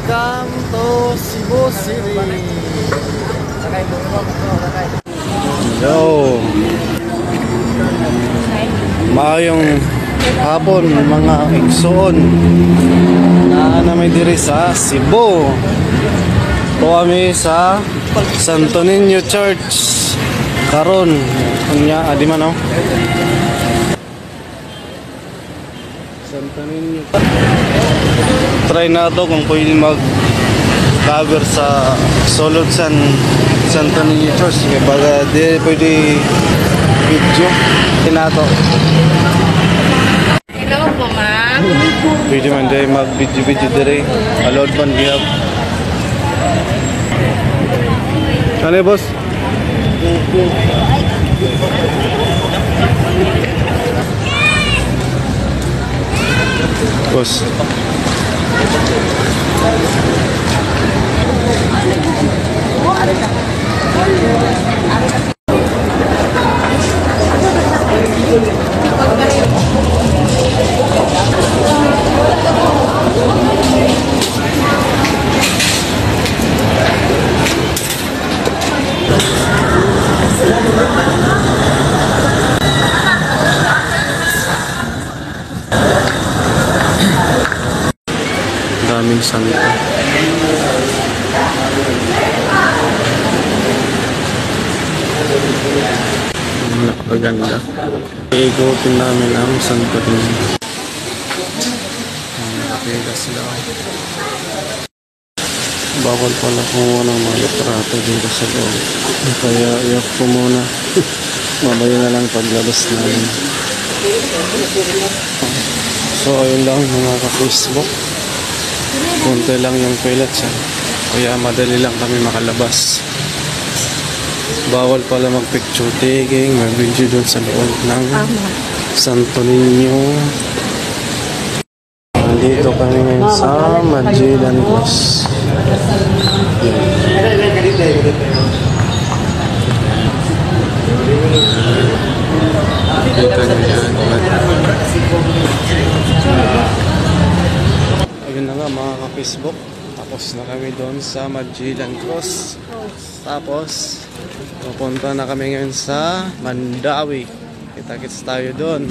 Welcome to Cebu City. Yo. Maayong hapon mga igsoon. Na may diri sa Cebu. Ito kami sa Santo Niño Church. Karon, kunya adi man oh. Santo Niño. Try na to kung pwede mag-cover sa Solod Santo Niño Church. Kaya baga di pwede video. Tinato. Hello po, ma'am. Pwede man dahil mag-video dire. Allowed man gihap. Ano boss? Boss. Daming santa. Napakaganda. Iikutin namin ang Santo Niño. Nakapila sila. Bawal pala kumuha ng mga litrato dito sa loob. Kaya iyak ko muna. Mamaya na lang paglabas namin. So ayun lang mga ka-Facebook. Punta lang yung toilet siya. Kaya madali lang kami makalabas. Bawal pala mag-picture taking, mag-video doon sa loob ng Santo Niño. Nandito kami ngayon sa Magellan Cross. Dito na yan. Ayun na nga mga ka-Facebook. Tapos na kami doon sa Magellan Cross. Tapos pupunta na kami ngayon sa Mandawi. Kita-kits tayo doon.